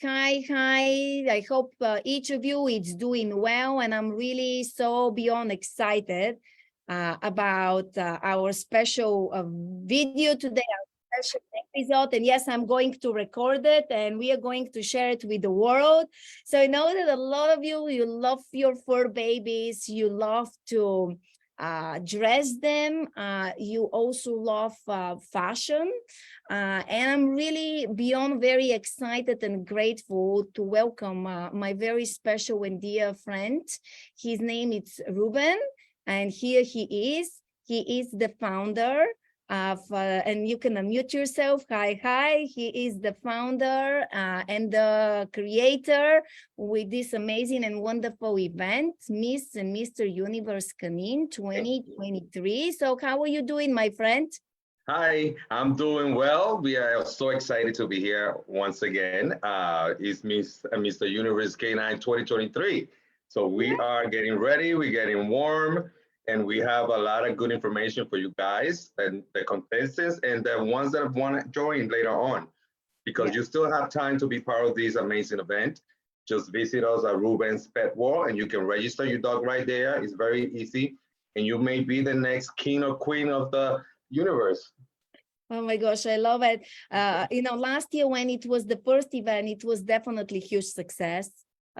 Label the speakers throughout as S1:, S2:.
S1: Hi. I hope each of you is doing well, and I'm really so beyond excited about our special video today, our special episode. And yes, I'm going to record it, and we are going to share it with the world. So I know that a lot of you love your fur babies. You love to dress them. You also love fashion. And I'm really beyond very excited and grateful to welcome my very special and dear friend. His name is Ruben, and here he is. He is the founder of, and you can unmute yourself. Hi. He is the founder and the creator with this amazing and wonderful event, Miss and Mr. Universe Canine 2023. So how are you doing, my friend?
S2: Hi, I'm doing well. We are so excited to be here once again. It's Miss and Mr. Universe Canine 2023. So we are getting ready, we're getting warm, and we have a lot of good information for you guys and the contestants and the ones that want to join later on, because you still have time to be part of this amazing event. Just visit us at Ruben's Pet World and you can register your dog right there. It's very easy. And you may be the next king or queen of the universe.
S1: Oh my gosh, I love it. Last year when it was the first event, it was definitely huge success.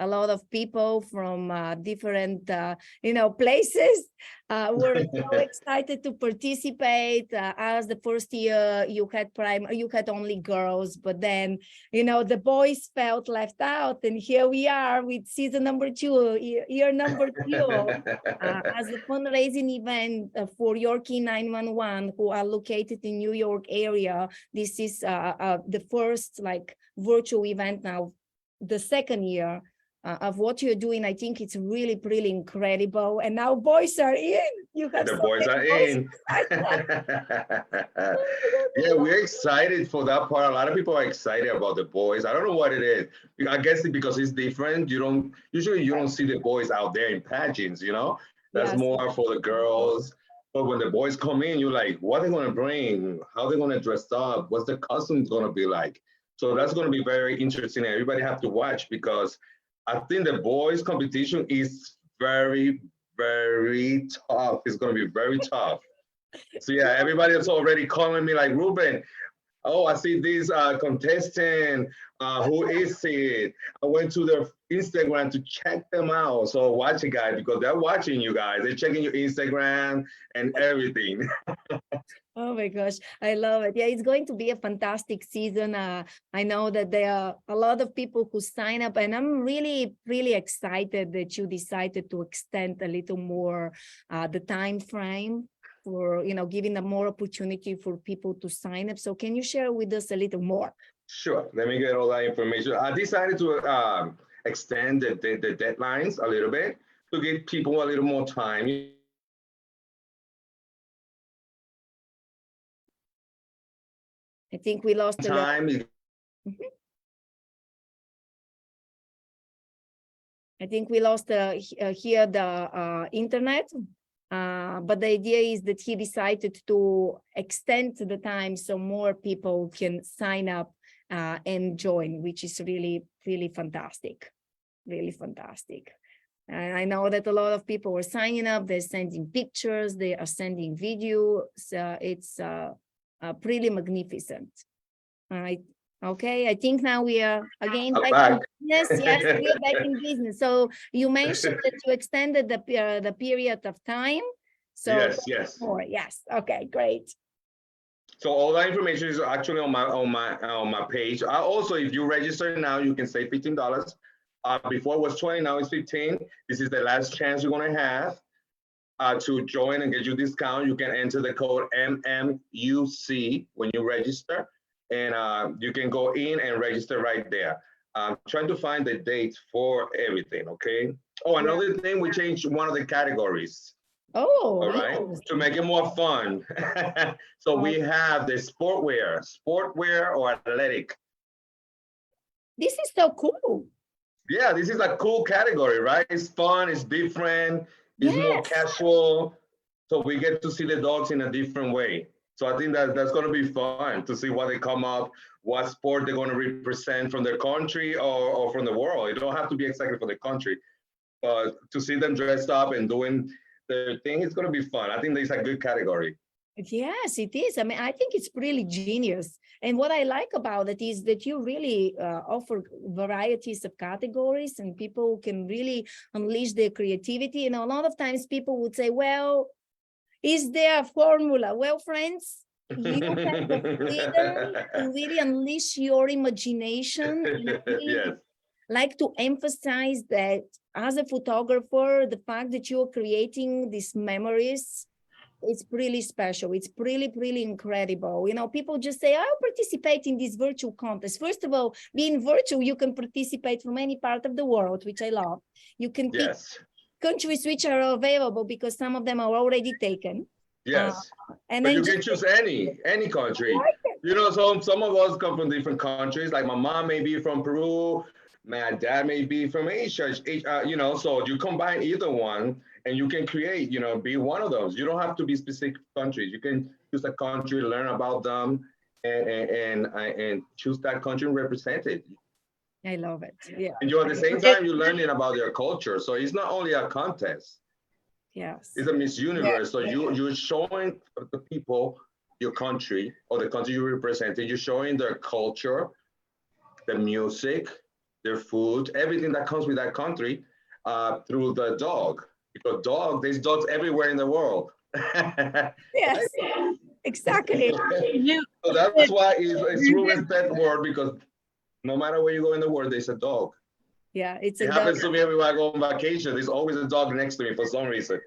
S1: A lot of people from different, places were so excited to participate. As the first year, you had only girls, but then, the boys felt left out. And here we are with season number 2, year number 2, as a fundraising event for Yorkie 911, who are located in New York area. This is the first virtual event now, the second year. Of what you're doing. I think it's really, really incredible. And now boys are in.
S2: The boys are in. Yeah, we're excited for that part. A lot of people are excited about the boys. I don't know what it is. I guess it's because it's different. You don't see the boys out there in pageants, That's more for the girls. But when the boys come in, you're like, what are they going to bring? How are they going to dress up? What's the costumes going to be like? So that's going to be very interesting. Everybody have to watch, because I think the boys competition is very, very tough. It's going to be very tough. So yeah, everybody is already calling me like, Ruben, oh, I see this contestant. Who is it? I went to their Instagram to check them out. So watch it, guys, because they're watching you guys. They're checking your Instagram and everything.
S1: Oh my gosh, I love it. Yeah, it's going to be a fantastic season. I know that there are a lot of people who sign up, and I'm really, really excited that you decided to extend a little more the time frame for, giving them more opportunity for people to sign up. So can you share with us a little more?
S2: Sure. Let me get all that information. I decided to extend the deadlines a little bit to give people a little more time.
S1: I think we lost
S2: time.
S1: I think we lost here the internet, but the idea is that he decided to extend the time so more people can sign up and join, which is really, really fantastic, really fantastic. And I know that a lot of people are signing up. They're sending pictures. They are sending videos. It's pretty magnificent. All right. Okay. I think now we are again back in business. Yes, we are back in business. So you mentioned that you extended the period of time. So
S2: yes.
S1: More. Yes. Okay. Great.
S2: So all that information is actually on my page. Also, if you register now, you can save $15. Before it was 20, now it's 15. This is the last chance you're gonna have to join and get your discount. You can enter the code MMUC when you register, and you can go in and register right there. I'm trying to find the dates for everything, okay? Oh, another thing, we changed one of the categories.
S1: Oh,
S2: all right, to make it more fun. So we have the sportwear or athletic.
S1: This is so cool.
S2: Yeah, this is a cool category, right? It's fun, it's different, it's more casual. So we get to see the dogs in a different way. So I think that that's going to be fun to see what they come up, what sport they're going to represent from their country or from the world. It don't have to be exactly for the country, but to see them dressed up and doing their thing, it's going to be fun. I think there's a good category.
S1: Yes, it is. I mean, I think it's really genius. And what I like about it is that you really offer varieties of categories and people can really unleash their creativity. You know, a lot of times people would say, well, is there a formula? Well, friends, you have the freedom to really unleash your imagination. And I really
S2: Yes.
S1: like to emphasize that as a photographer, the fact that you're creating these memories, it's really special. It's really, really incredible. You know, people just say, I'll participate in this virtual contest. First of all, being virtual, you can participate from any part of the world, which I love. You can pick countries which are available because some of them are already taken.
S2: Yes.
S1: And
S2: but
S1: then
S2: you can choose any country. You know, some of us come from different countries. Like my mom may be from Peru, my dad may be from Asia. You know, so you combine either one and you can create, you know, be one of those. You don't have to be specific countries. You can choose a country, learn about them, and choose that country and represent it.
S1: I love it. Yeah.
S2: And you at the same time, you're learning about their culture. So it's not only a contest.
S1: Yes.
S2: It's a Miss Universe. So you're showing the people your country or the country you represent. You're showing their culture, the music, their food, everything that comes with that country through the dog. Because there's dogs everywhere in the world.
S1: Yes, exactly.
S2: So that's why it's Ruben's pet word, because no matter where you go in the world, there's a dog.
S1: Yeah, it
S2: happens to me everywhere I go on vacation. There's always a dog next to me for some reason.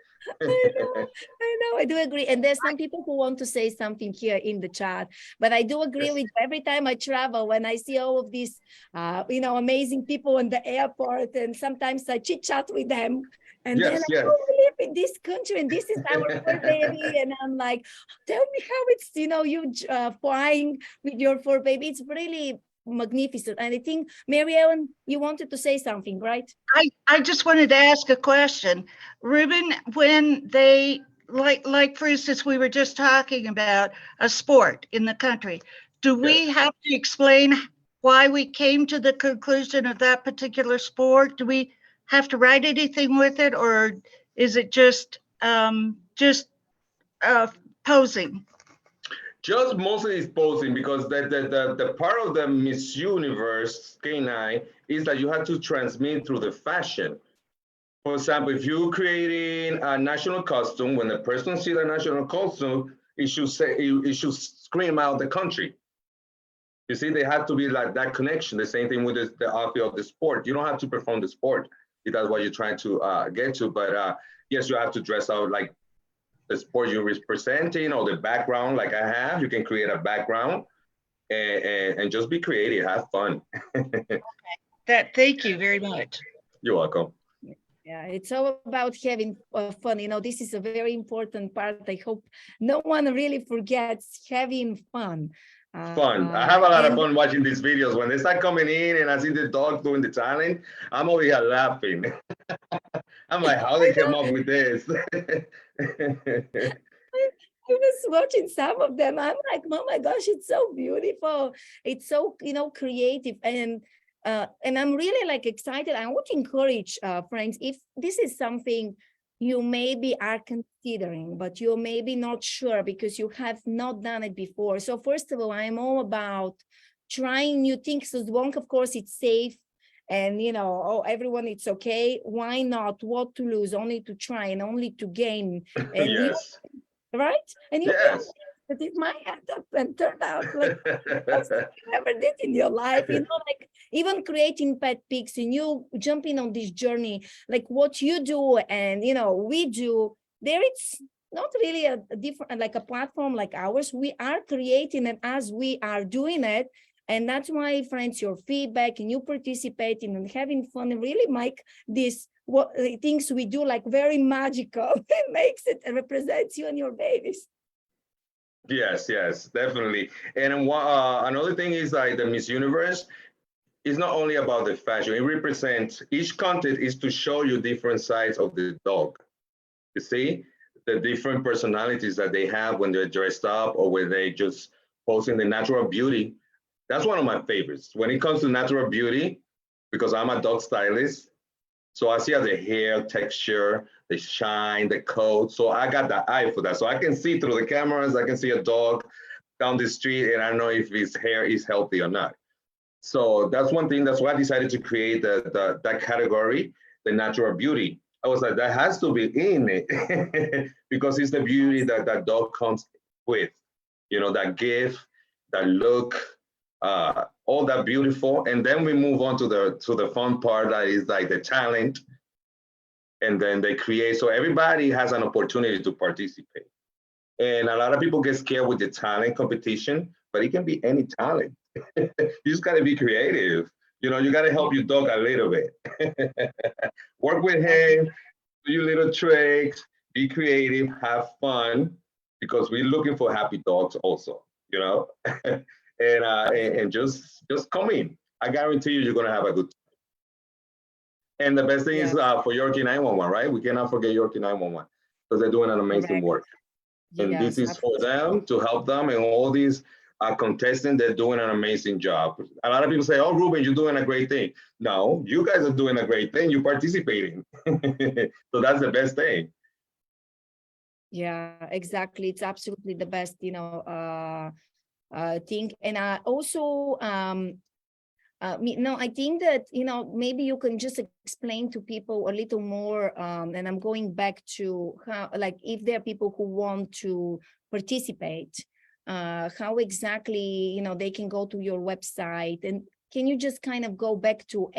S1: I know, I do agree. And there's some people who want to say something here in the chat, but I do agree with you. Every time I travel, when I see all of these, you know, amazing people in the airport, and sometimes I chit chat with them. And then I live in this country and this is our fur baby. And I'm like, tell me how it's, you know, you flying with your fur baby. It's really magnificent. And I think, Mary Ellen, you wanted to say something, right?
S3: I just wanted to ask a question. Ruben, when they, like for instance, we were just talking about a sport in the country, do we have to explain why we came to the conclusion of that particular sport? Do we have to write anything with it, or is it just posing?
S2: Just mostly it's posing, because the part of the Miss Universe Canine is that you have to transmit through the fashion. For example, if you're creating a national costume, when the person sees the national costume, it should scream out the country. You see, they have to be like that connection. The same thing with the outfit of the sport. You don't have to perform the sport if that's what you're trying to get to. But yes, you have to dress out like the sport you're representing or the background like I have. You can create a background and just be creative, have fun.
S3: Thank you very much.
S2: You're welcome.
S1: Yeah, it's all about having fun. You know, this is a very important part. I hope no one really forgets having fun.
S2: I have a lot of fun watching these videos. When they start coming in and I see the dog doing the challenge, I'm over here laughing. I'm like, how they came up with this?
S1: I was watching some of them. I'm like, oh my gosh, it's so beautiful. It's so, you know, creative. And I'm really like excited. I would encourage friends, if this is something you maybe are considering, but you're maybe not sure because you have not done it before. So first of all, I'm all about trying new things. As long, of course, it's safe. And, you know, oh, everyone, it's okay. Why not? What to lose? Only to try and only to gain. And
S2: yes.
S1: Right? And you
S2: yes.
S1: that it might end up and turn out like you never did in your life, you know, like even creating pet pigs and you jumping on this journey, like what you do and, you know, we do there. It's not really a different, like a platform like ours. We are creating it as we are doing it. And that's why, friends, your feedback and you participating and having fun and really make this what things we do like very magical. It makes it, it represents you and your babies.
S2: Yes, definitely. And another thing is like the Miss Universe is not only about the fashion. It represents, each content is to show you different sides of the dog. You see, the different personalities that they have when they're dressed up or when they just posing the natural beauty. That's one of my favorites. When it comes to natural beauty, because I'm a dog stylist, so I see how the hair texture, the shine, the coat. So I got the eye for that. So I can see through the cameras, I can see a dog down the street and I know if his hair is healthy or not. So that's one thing. That's why I decided to create that category, the natural beauty. I was like, that has to be in it because it's the beauty that that dog comes with. You know, that gift, that look, all that beautiful. And then we move on to the fun part that is like the talent. And then they create, so everybody has an opportunity to participate. And a lot of people get scared with the talent competition, but it can be any talent. You just got to be creative. You know, you got to help your dog a little bit. Work with him, do your little tricks, be creative, have fun, because we're looking for happy dogs also, you know? and just come in. I guarantee you, you're going to have a good time. And the best thing is for Yorkie 911, right? We cannot forget Yorkie 911 because they're doing an amazing work. And this is for them, to help them, and all these contestants, they're doing an amazing job. A lot of people say, oh, Ruben, you're doing a great thing. No, you guys are doing a great thing. You're participating. So that's the best thing.
S1: Yeah, exactly. It's absolutely the best, you know, thing. And also, no, I think that, you know, maybe you can just explain to people a little more. And I'm going back to how, like, if there are people who want to participate, how exactly, you know, they can go to your website. And can you just kind of go back to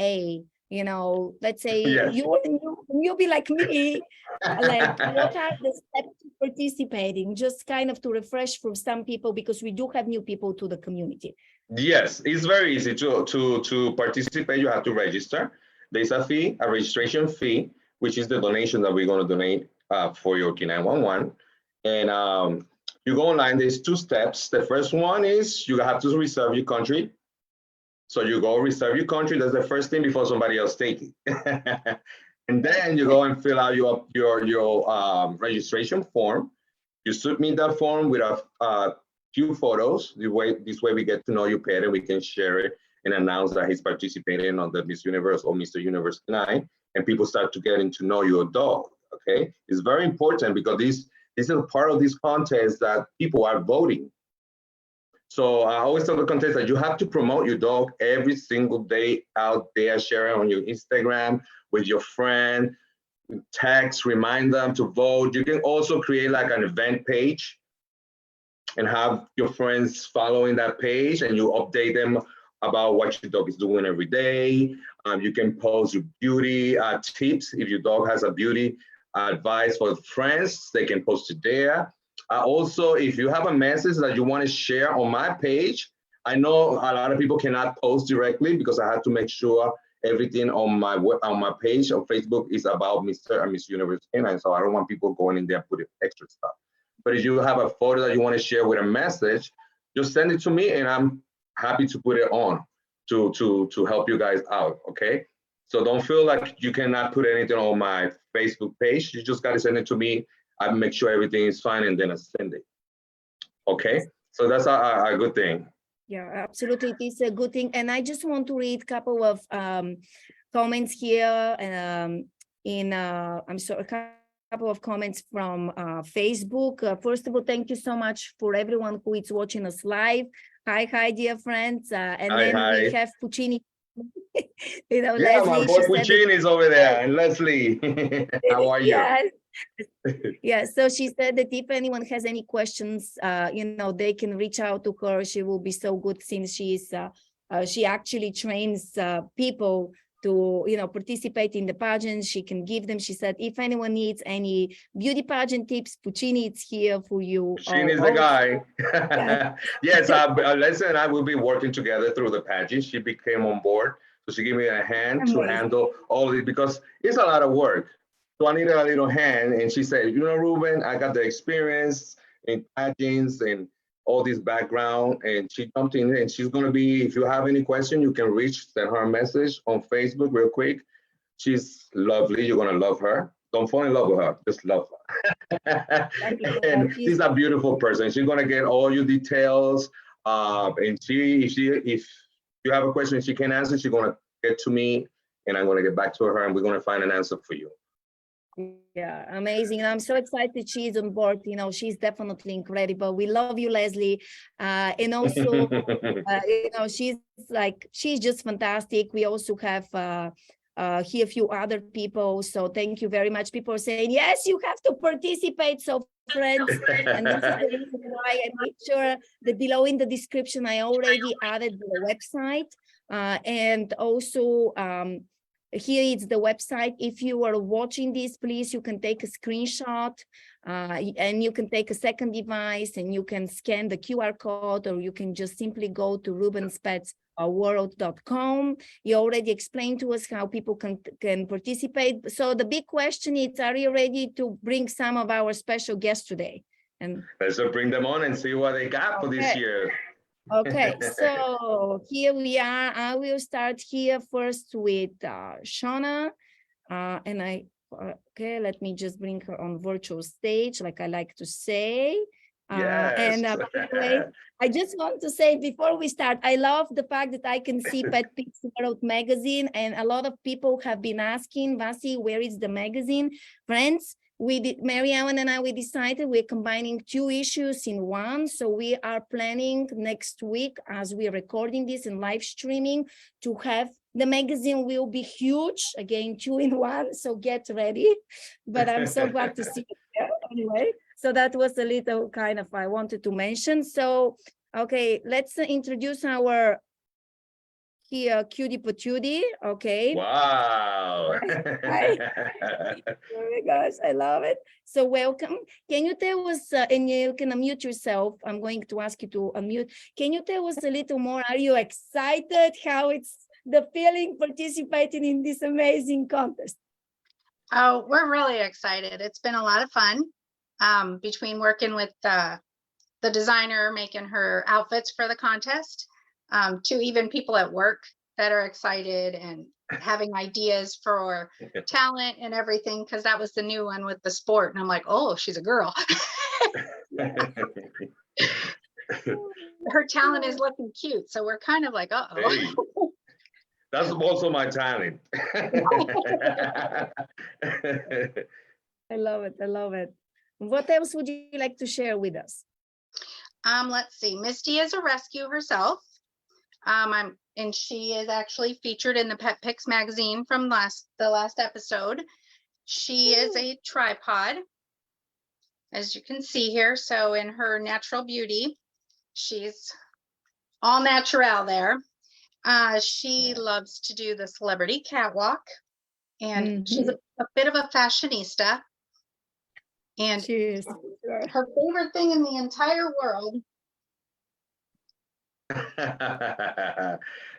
S1: you know, let's say
S2: Yes.
S1: you'll be like me, like what are the steps to participating, just kind of to refresh for some people, because we do have new people to the community.
S2: Yes, it's very easy to participate. You have to register. There's a fee, a registration fee, which is the donation that we're going to donate for Yorkie 911. And you go online. There's 2 steps. The first one is you have to reserve your country. So you go reserve your country. That's the first thing before somebody else take it. And then you go and fill out your registration form. You submit that form with a few photos. This way we get to know your pet and we can share it and announce that he's participating on the Miss Universe or Mr. Universe Canine, and people start to getting to know your dog. Okay, it's very important because this is a part of this contest that people are voting. So I always tell the contest that you have to promote your dog every single day out there, share it on your Instagram with your friend, text, remind them to vote. You can also create like an event page and have your friends following that page, and you update them about what your dog is doing every day. You can post your beauty tips. If your dog has a beauty advice for friends, they can post it there. Also, if you have a message that you want to share on my page, I know a lot of people cannot post directly because I have to make sure everything on my page on Facebook is about Mr. and Miss Universe Canine. So I don't want people going in there and putting extra stuff. But if you have a photo that you want to share with a message, just send it to me and I'm happy to put it on to help you guys out, okay? So don't feel like you cannot put anything on my Facebook page. You just got to send it to me. I make sure everything is fine and then I send it. Okay, so that's a good thing.
S1: Yeah, absolutely. It is a good thing. And I just want to read a couple of comments here. I'm sorry, a couple of comments from Facebook. First of all, thank you so much for everyone who is watching us live. Hi, dear friends. And then we have Puccini. You know,
S2: yeah,
S1: Leslie,
S2: my boy Puccini is over there. And Leslie, how are you?
S1: Yes. Yeah, so she said that if anyone has any questions, you know, they can reach out to her. She will be so good, since she actually trains people to, you know, participate in the pageants. She can give them. She said, if anyone needs any beauty pageant tips, Puccini is here for you.
S2: Puccini is the guy. Yes, Leslie and I will be working together through the pageant. She became on board, so she gave me a hand to handle all of it because it's a lot of work. So I needed a little hand, and she said, you know, Ruben, I got the experience in pageants and all this background, and she jumped in, and she's going to be, if you have any question, you can send her a message on Facebook real quick. She's lovely. You're going to love her. don't fall in love with her, just love her. And she's a beautiful person. She's gonna get all your details. And if you have a question she can't answer, she's gonna get to me, and I'm gonna get back to her, and we're gonna find an answer for you.
S1: Yeah, amazing. And I'm so excited she's on board. You know, she's definitely incredible. We love you, Leslie. And also, you know, she's just fantastic. We also have here a few other people. So thank you very much. People are saying, yes, you have to participate. So friends, and this is the reason why I made sure that below in the description, I already added the website. And also, here is the website. If you are watching this, please, you can take a screenshot and you can take a second device and you can scan the QR code, or you can just simply go to rubenspetsworld.com. You already explained to us how people can participate. So the big question is, are you ready to bring some of our special guests today? And
S2: let's bring them on and see what they got for this year.
S1: Okay, so here we are. I will start here first with Shauna, and okay, let me just bring her on virtual stage, like I like to say.
S2: Yes.
S1: And by the way, I just want to say before we start, I love the fact that I can see Pet Pics World magazine, and a lot of people have been asking, Vasi, where is the magazine? Friends, Mary Ellen and I, we decided we're combining two issues in one. So we are planning next week, as we're recording this and live streaming, to have the magazine will be huge, again, 2 in 1. So get ready. But I'm so glad to see you there anyway. So that was a little kind of, I wanted to mention. So, okay, let's introduce our here, cutie patootie. Okay.
S2: Wow.
S1: Hi. Oh my gosh, I love it. So welcome. Can you tell us, and you can unmute yourself. I'm going to ask you to unmute. Can you tell us a little more? Are you excited? How it's the feeling participating in this amazing contest?
S4: Oh, we're really excited. It's been a lot of fun between working with the designer, making her outfits for the contest, to even people at work that are excited and having ideas for talent and everything, because that was the new one with the sport. And I'm like, oh, she's a girl. Her talent is looking cute. So we're kind of like, uh-oh.
S2: Hey, that's also my talent.
S1: I love it. I love it. What else would you like to share with us?
S4: Let's see. Misty is a rescue herself. And she is actually featured in the Pet Pics magazine from the last episode. She is a tripod, as you can see here. So in her natural beauty, she's all natural there. She loves to do the celebrity catwalk, and she's a bit of a fashionista. And her favorite thing in the entire world,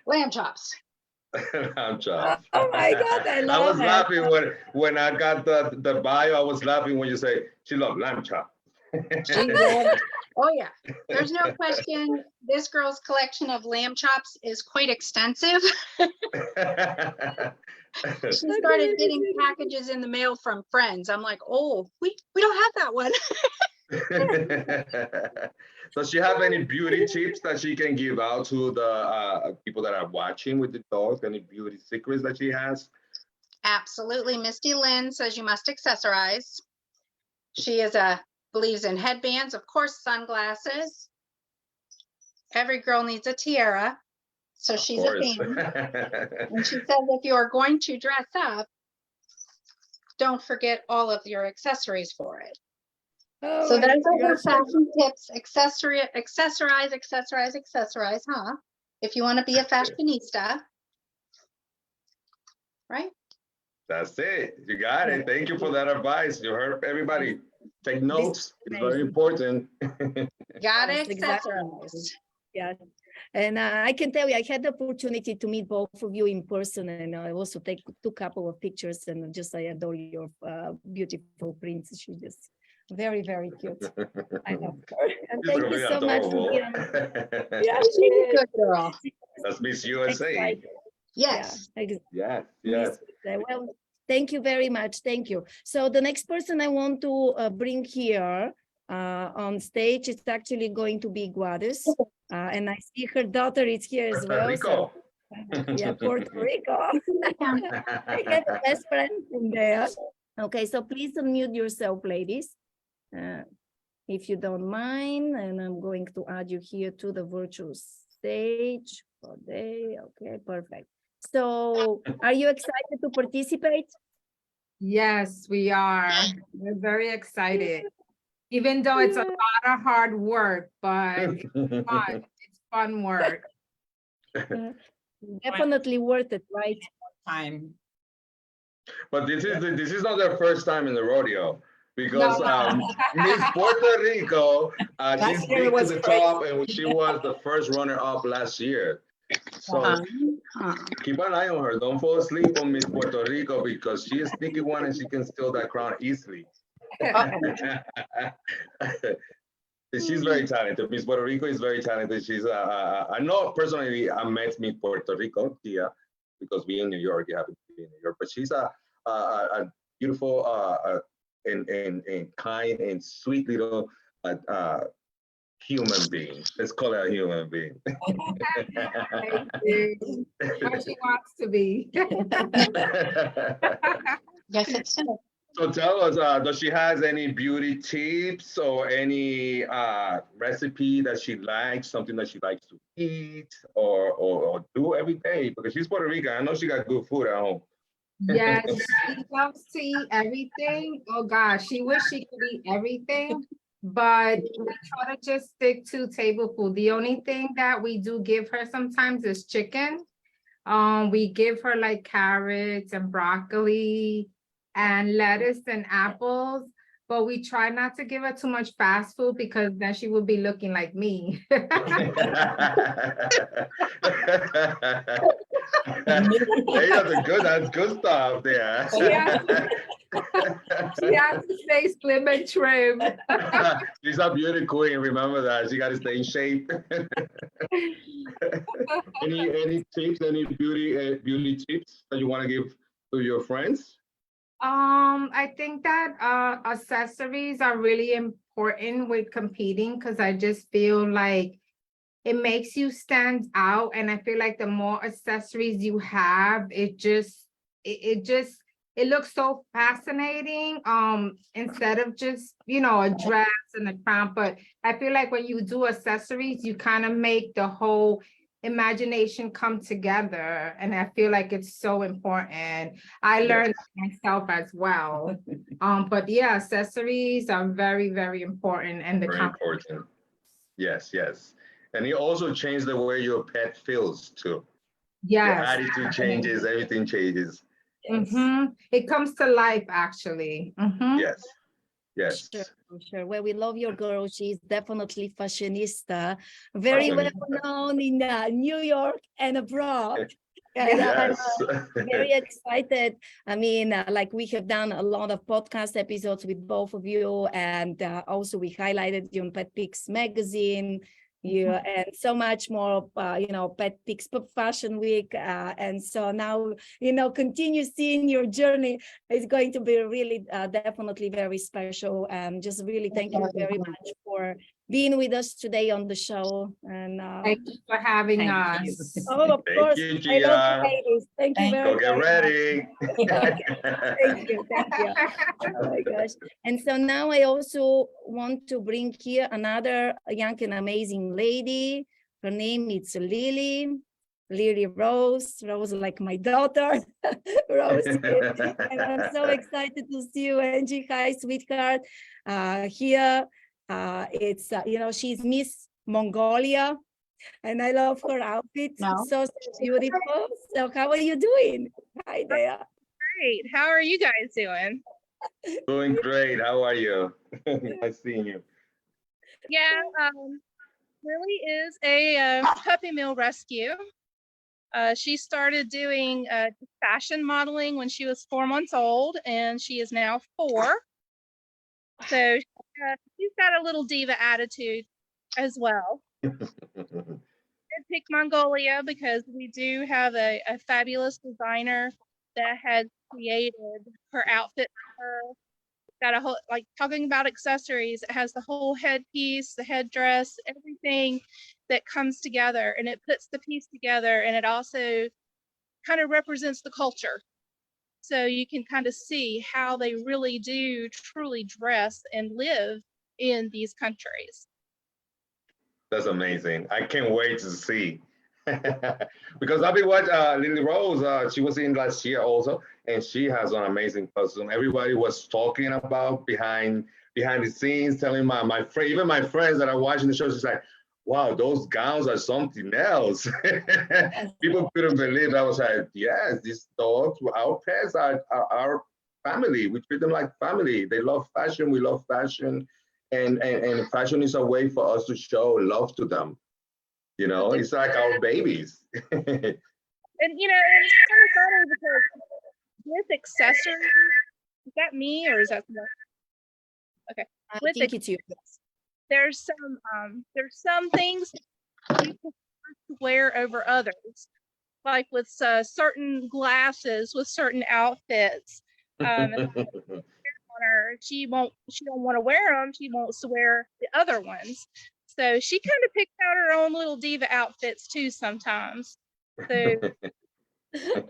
S4: lamb chops.
S2: Lamb chops.
S1: Oh my God, I love it.
S2: I was laughing when I got the bio. I was laughing when you say she loved lamb chops.
S4: She loved, oh yeah, there's no question. This girl's collection of lamb chops is quite extensive. She started getting packages in the mail from friends. I'm like, oh, we don't have that one.
S2: Does she have any beauty tips that she can give out to the people that are watching with the dog? Any beauty secrets that she has?
S4: Absolutely. Misty Lynn says you must accessorize. She believes in headbands, of course, sunglasses. Every girl needs a tiara. So she's a fan. And she says if you are going to dress up, don't forget all of your accessories for it. Oh, so those are her fashion tips. Accessorize, huh? If you want to be a fashionista. Right?
S2: That's it. You got it. Thank you for that advice. You heard everybody. Take notes. It's very important.
S4: Got to accessorize.
S1: Yeah. And I can tell you, I had the opportunity to meet both of you in person, and I also took a couple of pictures, and just I adore your beautiful prints. She's just very, very cute. I love her. And thank you so much for being on.
S4: Yeah, she's a good girl.
S2: That's Miss USA.
S4: Yes.
S2: Yes. Yes.
S1: Well, Thank you very much. Thank you. So the next person I want to bring here on stage is actually going to be Guadus. And I see her daughter is here as
S2: Puerto
S1: well.
S2: Rico.
S1: So, yeah, Puerto Rico. I have a best friend from there. Okay, so please unmute yourself, ladies, if you don't mind. And I'm going to add you here to the virtual stage. Okay, perfect. So are you excited to participate?
S5: Yes, we are. We're very excited. Even though it's a lot of hard work, but it's fun. It's fun work.
S1: Definitely worth it, right?
S5: Time.
S2: But this is not their first time in the rodeo, because Miss Puerto Rico, she's
S6: year
S2: big to
S6: was
S2: the
S6: crazy.
S2: top, and she was the first runner-up last year. So keep an eye on her. Don't fall asleep on Miss Puerto Rico, because she is sneaky one and she can steal that crown easily. She's very talented. Miss Puerto Rico is very talented. She's I know personally, I met Miss Puerto Rico, Tia, because we in New York, you happen to be in New York, but she's a beautiful and kind and sweet little human being. Let's call her a human being.
S5: Thank you. What she wants to be.
S4: Yes, it's
S2: So tell us, does she has any beauty tips or any recipe that she likes, something that she likes to eat or do every day? Because she's Puerto Rican. I know she got good food at home.
S5: Yes, she loves to eat everything. Oh gosh, she wish she could eat everything, but we try to just stick to table food. The only thing that we do give her sometimes is chicken. We give her like carrots and broccoli and lettuce and apples, but we try not to give her too much fast food because then she would be looking like me.
S2: Hey, that's good stuff there.
S5: She has to stay slim and trim.
S2: She's a beauty queen. Remember that. She got to stay in shape. Any tips? Any beauty tips that you want to give to your friends?
S5: I think that accessories are really important with competing because I just feel like it makes you stand out, and I feel like the more accessories you have, it looks so fascinating. Instead of just a dress and a crown, but I feel like when you do accessories, you kind of make the whole imagination come together, and I feel like it's so important. I learned myself as well. But yeah, accessories are very, very important, and
S2: very important. Yes. And it also changed the way your pet feels too.
S5: Yes.
S2: Your attitude changes, everything changes.
S5: It comes to life, actually.
S2: Yes.
S1: Sure. Well, we love your girl. She's definitely fashionista, very well known in New York and abroad. And
S2: Yes.
S1: I'm very excited. I mean, like we have done a lot of podcast episodes with both of you, and also we highlighted you on Pet Pics magazine. And so much more, Pet Pics Fashion Week. And so now, continue seeing your journey is going to be really definitely very special. And just really thank you very much for being with us today on the show. And
S5: thank you for having us.
S1: Oh, of course.
S2: You,
S1: I love you, ladies. Thank you very
S2: much. Go get ready.
S1: Thank you. Oh my gosh. And so now I also want to bring here another young and amazing lady. Her name is Lily Rose, like my daughter, Rose. And I'm so excited to see you, Angie. Hi, sweetheart. Here, it's, she's Miss Mongolia. And I love her outfit. So beautiful. So how are you doing? Hi there.
S7: Great. How are you guys doing?
S2: Doing great. How are you? Nice seeing you.
S7: Yeah, Lily is a puppy mill rescue. She started doing fashion modeling when she was 4 months old, and she is now 4. So she's got a little diva attitude as well. I picked Mongolia because we do have a fabulous designer that had created her outfit for her. Got a whole, like, talking about accessories, it has the whole headpiece, the headdress, everything that comes together, and it puts the piece together, and it also kind of represents the culture. So you can kind of see how they really do truly dress and live in these countries.
S2: That's amazing. I can't wait to see. Because I've been watching Lily Rose. She was in last year also, and she has an amazing costume. Everybody was talking about behind the scenes, telling even my friends that are watching the show, she's like, wow, those gowns are something else. People couldn't believe. I was like, yes, these dogs, our pets are our family. We treat them like family. They love fashion. We love fashion. And fashion is a way for us to show love to them. You know, it's like our babies.
S7: And you know, it's kind of funny because with accessories, is that me or is that someone? Okay.
S1: I
S7: With
S1: think it's you.
S7: there's some things you prefer to wear over others, like with certain glasses, with certain outfits. Her, she don't want to wear them. She wants to wear the other ones. So she kind of picks out her own little diva outfits too sometimes. So
S1: Oh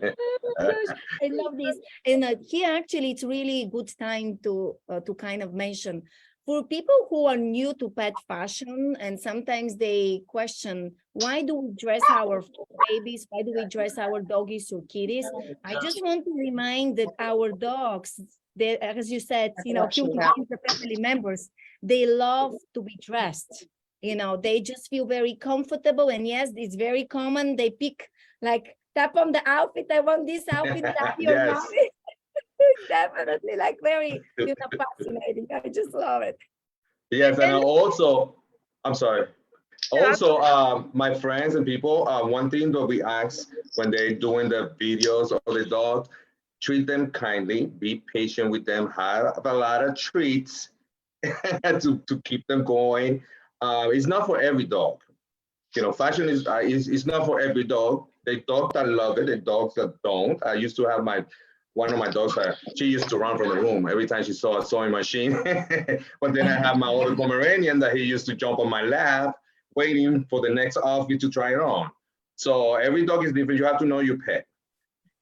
S1: my gosh, I love this. And here, actually, it's really good time to kind of mention for people who are new to pet fashion, and sometimes they question, why do we dress our babies? Why do we dress our doggies or kitties? I just want to remind that our dogs, they, as you said, you know, human beings, the family members, they love to be dressed. You know, they just feel very comfortable. And yes, it's very common. They pick, like, tap on the outfit. I want this outfit, daddy or
S2: Yes.
S1: mommy. Definitely, like, very, you know, fascinating. I just love it.
S2: Yes, and also, I'm sorry. Also, my friends and people, one thing that we ask when they're doing the videos of the dog, treat them kindly, be patient with them, have a lot of treats to keep them going. It's not for every dog. You know, fashion is not for every dog. The dogs that love it, the dogs that don't. I used to have one of my dogs, she used to run from the room every time she saw a sewing machine. But then I have my older Pomeranian that he used to jump on my lap, waiting for the next outfit to try it on. So every dog is different. You have to know your pet.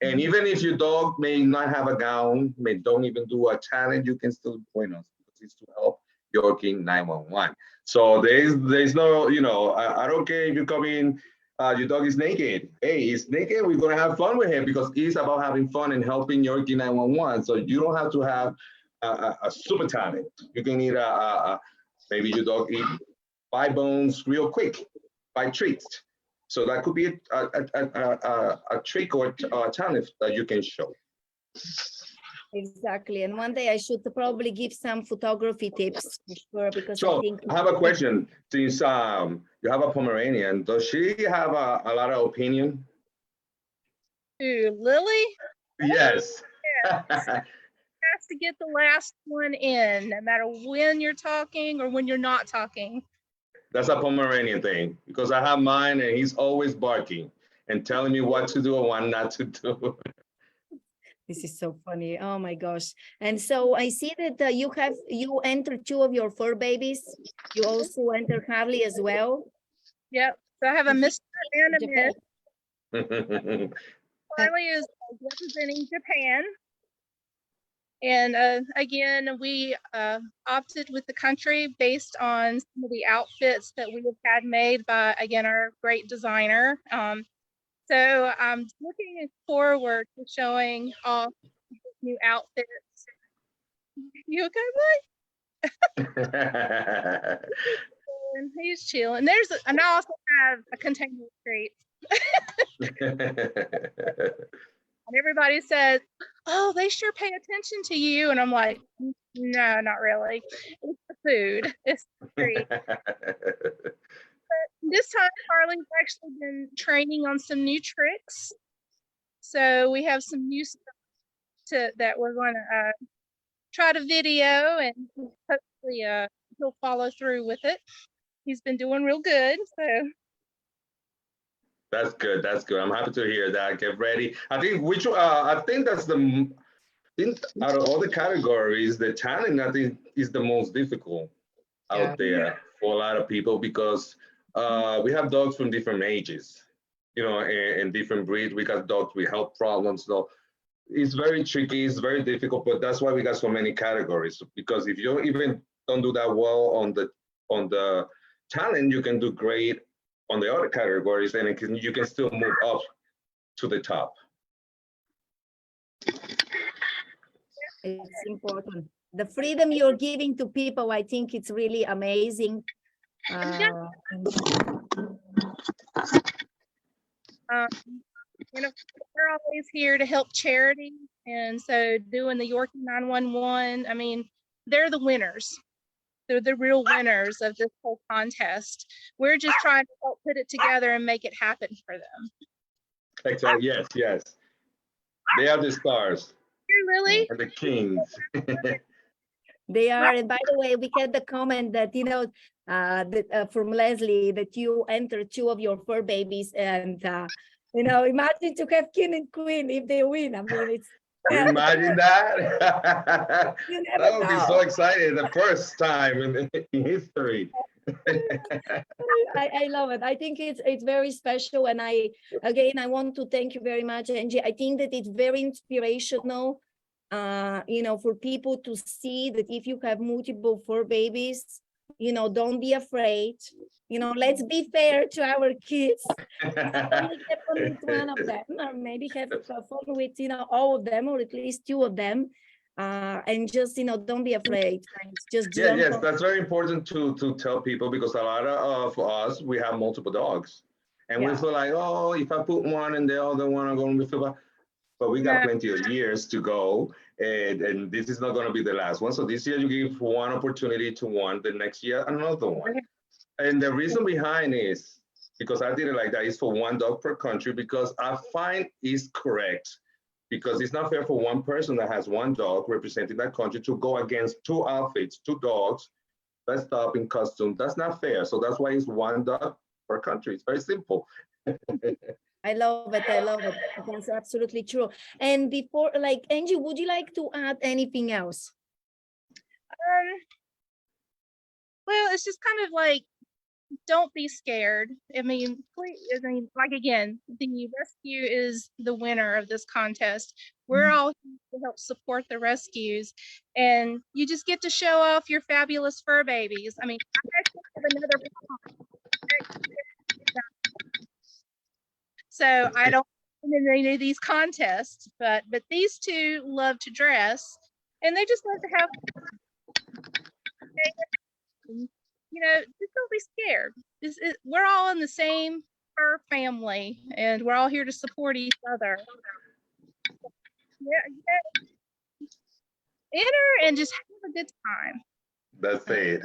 S2: And even if your dog may not have a gown, don't even do a challenge, you can still join us because it's to help Yorkie 911. So there's no, you know, I don't care if you come in, your dog is naked. Hey, he's naked. We're gonna have fun with him because it's about having fun and helping Yorkie 911. So you don't have to have a super talent. You can eat maybe your dog eat 5 bones real quick, 5 treats. So that could be a trick or a talent that you can show.
S1: Exactly. And one day I should probably give some photography tips for sure, because
S2: So
S1: I think
S2: I have a question. Since you have a Pomeranian, does she have a lot of opinion?
S7: to Lily,
S2: Yes.
S7: has to get the last one in, no matter when you're talking or when you're not talking.
S2: That's a Pomeranian thing because I have mine and he's always barking and telling me what to do and what not to do.
S1: this is so funny. Oh my gosh. And so I see that you entered 2 of your fur babies. You also entered Harley as well.
S7: Yep. So I have a Mr. and a
S1: Japan.
S7: Miss. Harley is representing Japan. And again, we opted with the country based on some of the outfits that we have had made by, again, our great designer. So I'm looking forward to showing off new outfits. You okay, Mike? And he's chilling. And I also have a container of treats. And everybody says, oh, they sure pay attention to you. And I'm like, no, not really. It's the food. It's the treat. This time, Harley's actually been training on some new tricks. So we have some new stuff that we're going to try to video, and hopefully he'll follow through with it. He's been doing real good. So
S2: That's good. That's good. I'm happy to hear that. Get ready. I think I think that's out of all the categories, the talent I think is the most difficult out there for a lot of people because we have dogs from different ages, and different breeds. We got dogs with health problems. So it's very tricky. It's very difficult, but that's why we got so many categories. Because if you don't do that well on the talent, you can do great on the other categories, and you can still move up to the top.
S1: It's important. The freedom you're giving to people, I think it's really amazing.
S7: We're always here to help charity. And so doing the Yorkie 911, I mean, they're the winners. They're the real winners of this whole contest. We're just trying to help put it together and make it happen for them.
S2: Exactly. Yes, yes. They are the stars.
S7: Really?
S2: And the kings.
S1: They are. And by the way, we get the comment that, from Leslie, that you entered 2 of your fur babies. And, imagine to have king and queen if they win. I mean, it's.
S2: Imagine that. That would be so exciting. The first time in history.
S1: I love it. I think it's very special. And I want to thank you very much, Angie. I think that it's very inspirational, for people to see that if you have multiple fur babies, don't be afraid. Let's be fair to our kids. Only have fun with one of them, or maybe have fun with, all of them, or at least 2 of them. And just, don't be afraid. Just
S2: yes, that's very important to tell people, because a lot of us, we have multiple dogs. And we feel like, oh, if I put one and the other one are going to be feel bad. But we got plenty of years to go, and this is not going to be the last one. So this year you give one opportunity to one, the next year another one. And the reason behind is because I did it like that is for 1 dog per country, because I find is correct, because it's not fair for one person that has 1 dog representing that country to go against 2 outfits, 2 dogs dressed up in costume. That's not fair. So that's why it's 1 dog per country. It's very simple.
S1: I love it. I love it. That's absolutely true. And before, Angie, would you like to add anything else?
S7: Well, it's just kind of like, don't be scared. I mean, again, the rescue is the winner of this contest. We're all here to help support the rescues, and you just get to show off your fabulous fur babies. I mean, I actually have another. So I don't win any of these contests, but these 2 love to dress, and they just love to have. Just don't be scared. We're all in the same fur family, and we're all here to support each other. Enter and just have a good time.
S2: That's it.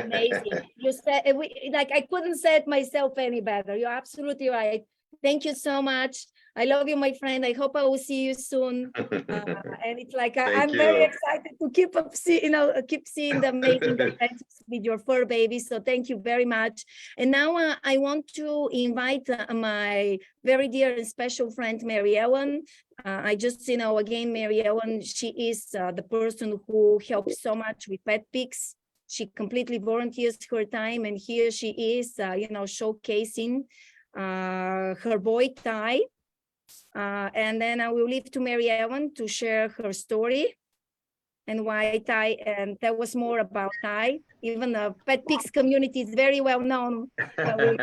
S1: Amazing. You said I couldn't say it myself any better. You're absolutely right. Thank you so much. I love you, my friend. I hope I will see you soon. And it's like I'm very excited to keep seeing the amazing adventures with your fur babies. So thank you very much. And now I want to invite my very dear and special friend, Mary Ellen. I just, again, Mary Ellen, she is the person who helps so much with pet pics. She completely volunteers her time, and here she is, showcasing her boy Ty, and then I will leave to Mary Ellen to share her story and why Ty, and tell us more about Ty. Even the pet pics community is very well known. Ty.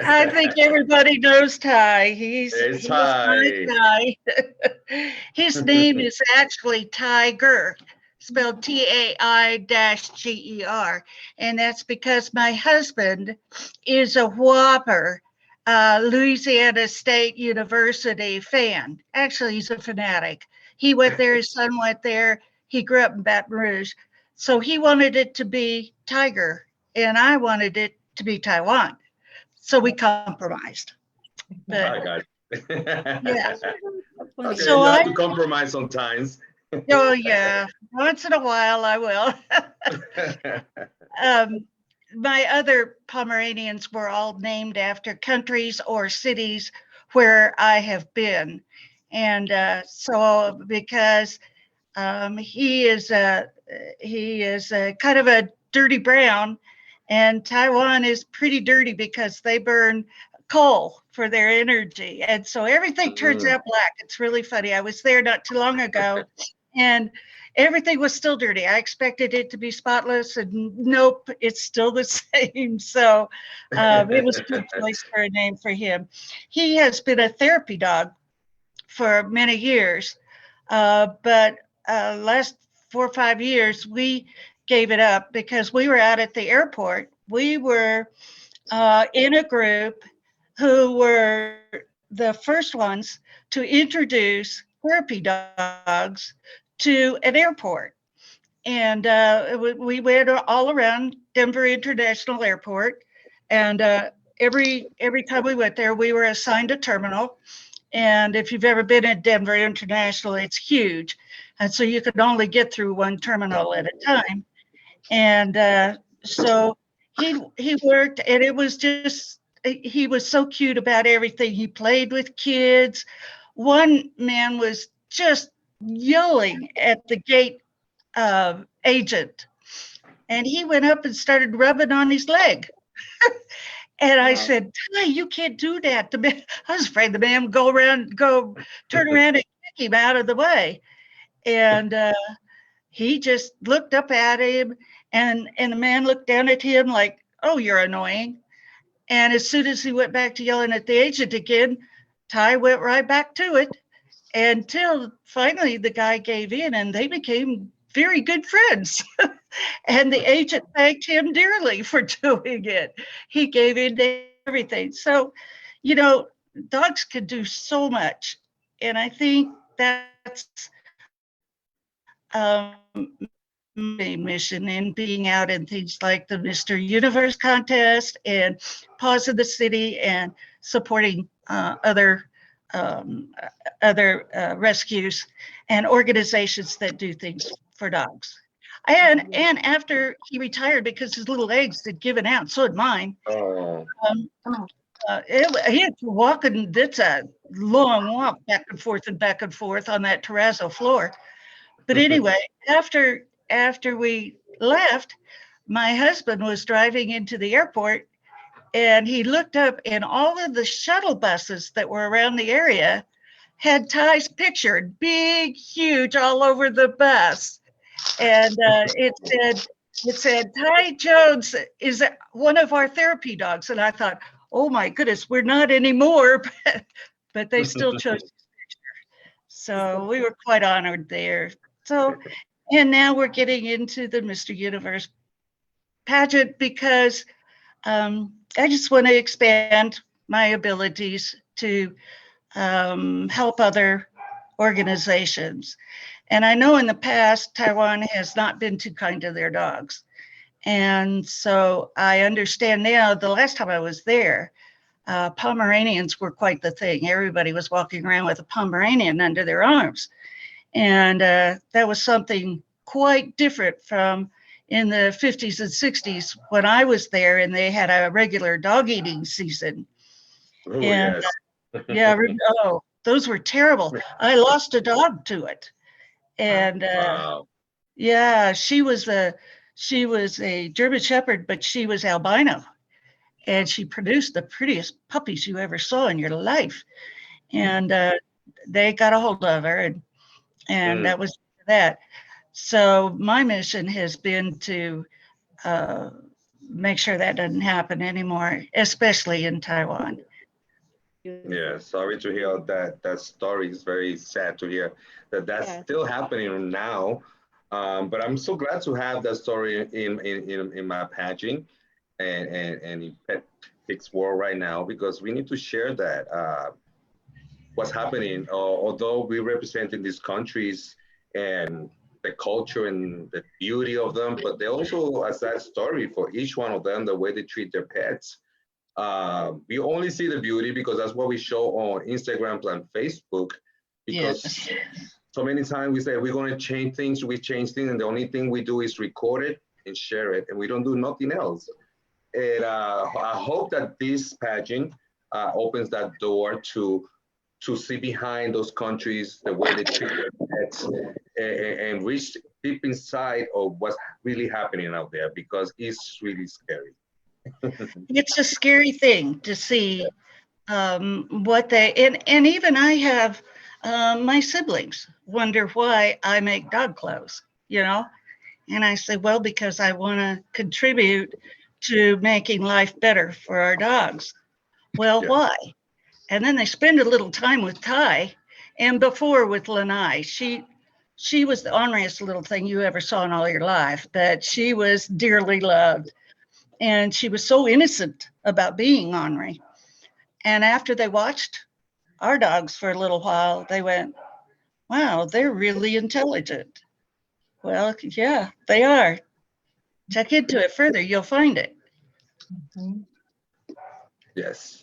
S3: I think everybody knows Ty. He's
S2: Ty.
S3: my Ty. His name is actually Tiger, spelled TAI-GER. And that's because my husband is a Whopper, Louisiana State University fan. Actually, he's a fanatic. He went there, his son went there. He grew up in Baton Rouge. So he wanted it to be Tiger, and I wanted it to be Taiwan. So we compromised. But,
S2: I got it.
S3: yeah.
S2: Okay,
S3: So
S2: you have to compromise sometimes.
S3: Oh, yeah. Once in a while, I will. my other Pomeranians were all named after countries or cities where I have been. And so because he is kind of a dirty brown, and Taiwan is pretty dirty because they burn coal for their energy. And so everything turns out black. It's really funny. I was there not too long ago, and everything was still dirty. I expected it to be spotless, and nope, it's still the same. So it was a good choice for a name for him. He has been a therapy dog for many years, but last 4 or 5 years, we gave it up because we were out at the airport. We were in a group who were the first ones to introduce therapy dogs to an airport. And we went all around Denver International Airport. And every time we went there, we were assigned a terminal. And if you've ever been at Denver International, it's huge. And so you could only get through one terminal at a time. And so he worked, and it was just, he was so cute about everything. He played with kids. One man was just yelling at the gate agent, and he went up and started rubbing on his leg. And I said, Ty, you can't do that. I was afraid the man would go turn around and kick him out of the way. And he just looked up at him, and the man looked down at him like, oh, you're annoying. And as soon as he went back to yelling at the agent again, Ty went right back to it until finally the guy gave in, and they became very good friends. And the agent thanked him dearly for doing it. He gave in to everything. So, you know, dogs can do so much. And I think that's my mission in being out in things like the Mr. Universe contest and Paws of the City, and supporting other rescues and organizations that do things for dogs. And after he retired, because his little legs had given out, so had mine. He had to walk, and it's a long walk back and forth on that terrazzo floor. But anyway, after we left, my husband was driving into the airport, and he looked up, and all of the shuttle buses that were around the area had Ty's picture, big, huge, all over the bus. And it said, Ty Jones is one of our therapy dogs. And I thought, oh my goodness, we're not anymore, but they still chose his picture. So we were quite honored there. So, and now we're getting into the Mr. Universe pageant because I just want to expand my abilities to help other organizations. And I know in the past, Taiwan has not been too kind to their dogs. And so I understand now, the last time I was there, Pomeranians were quite the thing. Everybody was walking around with a Pomeranian under their arms. And that was something quite different from in the 50s and 60s when I was there, and they had a regular dog eating season.
S2: Oh,
S3: and
S2: yes.
S3: yeah, oh, those were terrible. I lost a dog to it. And
S2: Wow.
S3: yeah, she was a German Shepherd, but she was albino, and she produced the prettiest puppies you ever saw in your life. And they got a hold of her, and that was that. So my mission has been to make sure that doesn't happen anymore, especially in Taiwan.
S2: Yeah, sorry to hear that story. It's very sad to hear that's still happening now. But I'm so glad to have that story in my pageant and in Pet Pics World right now, because we need to share that what's happening. Although we represent in these countries and the culture and the beauty of them, but they also a sad story for each one of them, the way they treat their pets. We only see the beauty because that's what we show on Instagram and Facebook, because so many times we say we're going to change things, and the only thing we do is record it and share it, and we don't do nothing else. I hope that this pageant opens that door to see behind those countries the way they treat their pets and reach deep inside of what's really happening out there, because it's really scary.
S3: It's a scary thing to see what they, and even I have my siblings wonder why I make dog clothes, you know? And I say, well, because I want to contribute to making life better for our dogs. Well,
S2: Yeah.
S3: why? And then they spend a little time with Ty, and before with Lanai. She was the orneriest little thing you ever saw in all your life, but she was dearly loved. And she was so innocent about being ornery. And after they watched our dogs for a little while, they went, wow, they're really intelligent. Well, yeah, they are. Check into it further, you'll find it.
S2: Yes.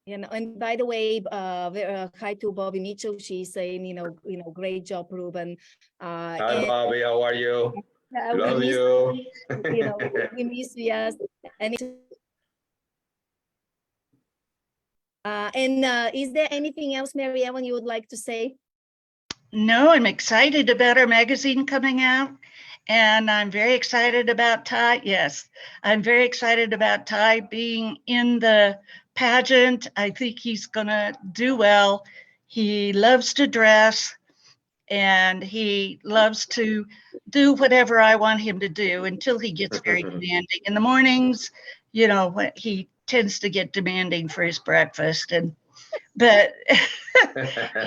S1: And by the way, hi to Bobby Mitchell. She's saying, great job, Ruben.
S2: Hi, Bobby. How are you?
S1: We
S2: Love
S1: miss
S2: you.
S1: we miss you, yes. And is there anything else, Mary Ellen, you would like to say?
S3: No, I'm excited about our magazine coming out. And I'm very excited about Ty. Yes, I'm very excited about Ty being in the pageant. I think he's going to do well. He loves to dress and he loves to do whatever I want him to do until he gets very demanding. In the mornings, he tends to get demanding for his breakfast. But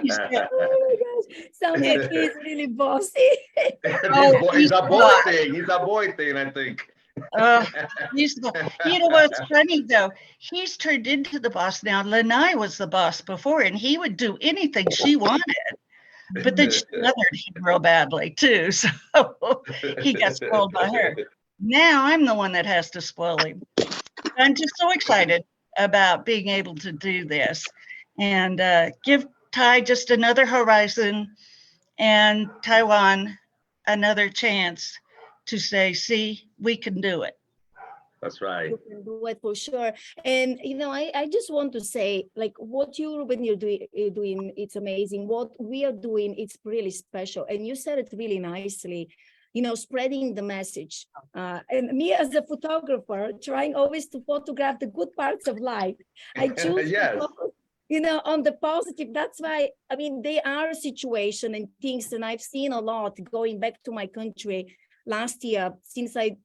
S3: he's got,
S1: Oh my gosh, sounds like he's really bossy.
S2: It's a boy thing. It's a boy thing, I think.
S3: You know what's funny though? He's turned into the boss now. Lanai was the boss before, and he would do anything she wanted. But then she mothered him real badly too, so he got spoiled by her. Now I'm the one that has to spoil him. I'm just so excited about being able to do this and give Ty just another horizon and Taiwan another chance to say, see, we can do it.
S2: That's right.
S1: You can do it for sure. And I just want to say, like, what you, Ruben, you're doing, it's amazing. What we are doing, it's really special. And you said it really nicely, spreading the message. And me as a photographer, trying always to photograph the good parts of life. I choose
S2: Yes.
S1: to focus, on the positive. That's why, they are a situation and things, and I've seen a lot going back to my country last year, since I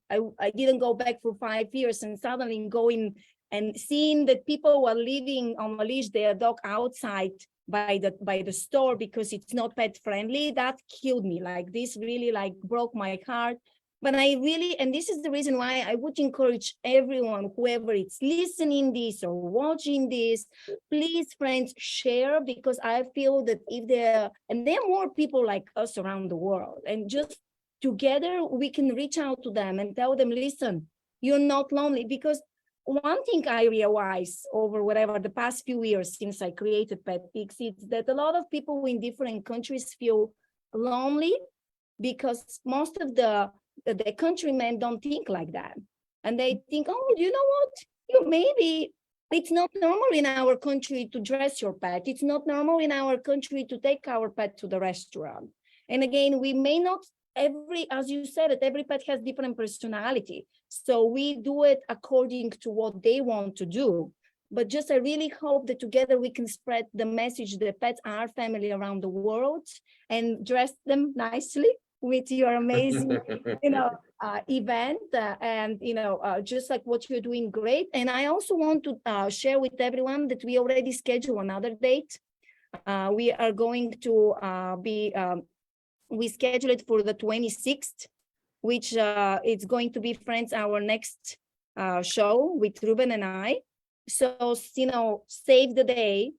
S1: didn't go back for 5 years, and suddenly going and seeing that people were leaving on a leash their dog outside by the store because it's not pet friendly, that killed me. Like, this really broke my heart. But I really, and this is the reason why I would encourage everyone, whoever is listening this or watching this, please, friends, share, because I feel that there are more people like us around the world, and just together we can reach out to them and tell them, listen, you're not lonely. Because one thing I realized over the past few years since I created Pet Pigs is that a lot of people in different countries feel lonely because most of the countrymen don't think like that. And they think, oh, you know what? Maybe it's not normal in our country to dress your pet. It's not normal in our country to take our pet to the restaurant. And again, we may not, as you said, every pet has different personality. So we do it according to what they want to do. But just I really hope that together we can spread the message that pets are family around the world, and dress them nicely with your amazing, event, and just like what you're doing, great. And I also want to share with everyone that we already scheduled another date. We are going to we schedule it for the 26th, which it's going to be, friends, our next show with Ruben and I. So, save the day,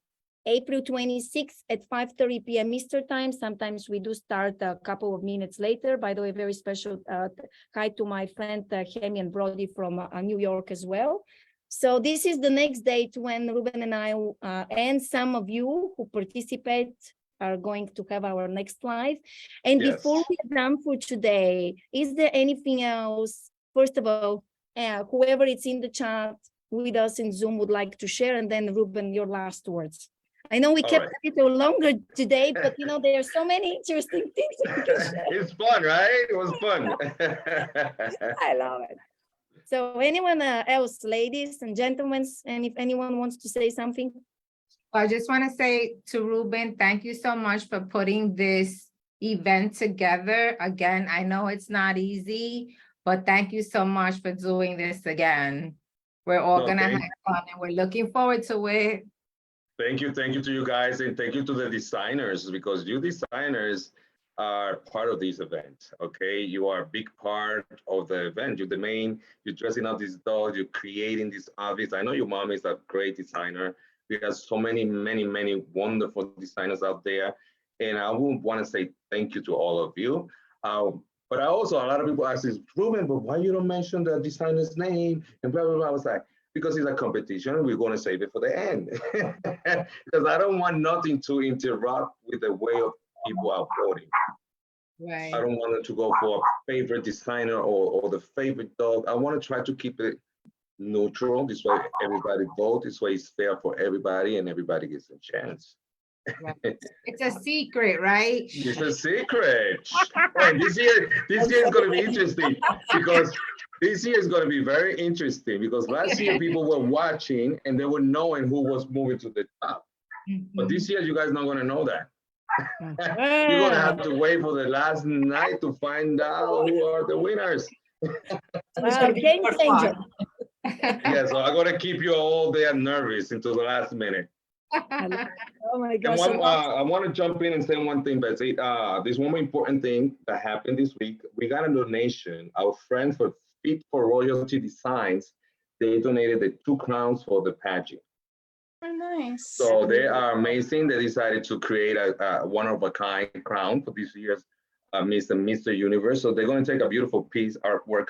S1: April 26th at 5:30 p.m. Eastern time. Sometimes we do start a couple of minutes later. By the way, very special hi to my friend Hemi and Brody from New York as well. So this is the next date when Ruben and I and some of you who participate are going to have our next live. And
S2: Yes.
S1: before we're done for today, is there anything else? First of all, whoever is in the chat with us in Zoom would like to share, and then Ruben, your last words. I know we
S2: All
S1: kept
S2: right.
S1: a little longer today, but you know, there are so many interesting things that we can share.
S2: It's fun, right? It was fun.
S1: I love it. So anyone else, ladies and gentlemen, and if anyone wants to say something?
S5: I just want to say to Ruben, thank you so much for putting this event together. Again, I know it's not easy, but thank you so much for doing this again. We're all
S2: No,
S5: gonna have
S2: thank-
S5: fun and we're looking forward to it.
S2: Thank you to you guys, and thank you to the designers, because you designers are part of this event. Okay, you are a big part of the event. You're the main. You're dressing up these dolls. You're creating these outfits. I know your mom is a great designer. We have so many wonderful designers out there, and I would want to say thank you to all of you. But I also, a lot of people ask this, Ruben, but why you don't mention the designer's name and blah blah blah. I was like, because it's a competition, we're going to save it for the end. Because I don't want nothing to interrupt with the way of people are voting.
S5: Right.
S2: I don't want them to go for a favorite designer or the favorite dog. I want to try to keep it neutral. This way everybody votes. This way it's fair for everybody and everybody gets a chance.
S5: It's a secret, right?
S2: It's a secret. And this year is going to be interesting, because this year is going to be very interesting, because last year people were watching and they were knowing who was moving to the top. But this year you guys not going to know that. You're going to have to wait for the last night to find out who are the winners.
S1: Game changer.
S2: Yeah, so I'm going to keep you all there nervous until the last minute.
S1: Oh my
S2: And
S1: gosh.
S2: I want to jump in and say one thing, Betsy. There's one more important thing that happened this week. We got a donation. Our friends for Fit for Royalty Designs, they donated the 2 crowns for the pageant.
S7: Oh, nice.
S2: So they are amazing. They decided to create a one-of-a-kind crown for this year's Miss and Mr. Universe. So they're going to take a beautiful piece artwork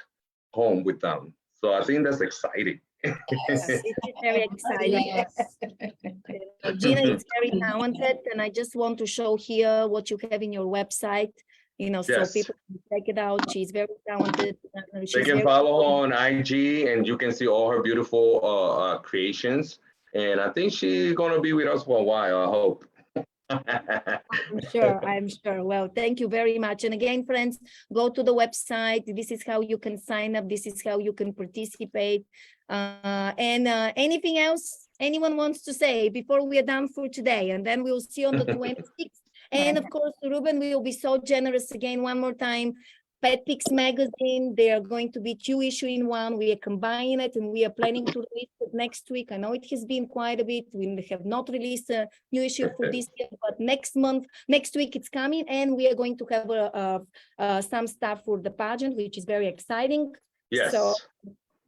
S2: home with them. So I think that's exciting.
S1: Yes, it is very exciting.
S5: Yes.
S1: Gina is very talented, and I just want to show here what you have in your website, you know, so
S2: Yes.
S1: people can check it out. She's very talented.
S2: They
S1: She's
S2: can
S1: very
S2: follow on IG, and you can see all her beautiful creations. And I think she's going to be with us for a while, I hope.
S1: I'm sure. Well, thank you very much. And again, friends, go to the website. This is how you can sign up. This is how you can participate. Anything else anyone wants to say before we are done for today? And then we'll see on the 26th. And of course, Ruben will be so generous again one more time. Pet Pics magazine, they are going to be 2 issues in one. We are combining it, and we are planning to release it next week. I know it has been quite a bit. We have not released a new issue for this year, but next week it's coming, and we are going to have some stuff for the pageant, which is very exciting.
S2: Yes.
S1: So,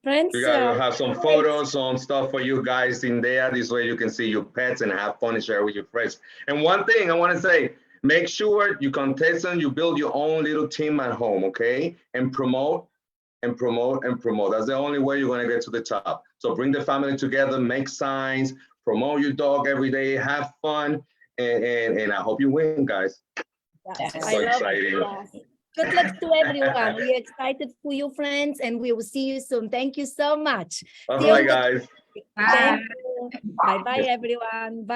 S1: friends,
S2: We gotta have some photos, some stuff for you guys in there. This way you can see your pets and have fun and share with your friends. And one thing I want to say, make sure you contestant, you build your own little team at home, okay? And promote and promote and promote. That's the only way you're gonna get to the top. So bring the family together, make signs, promote your dog every day, have fun, and I hope you win, guys.
S1: yes,
S2: So
S1: I love
S2: exciting.
S1: it. Yes. Good luck to everyone. We are excited for you, friends, and we will see you soon. Thank you so much.
S2: Bye, guys.
S1: Thank you. Bye-bye, everyone. Bye.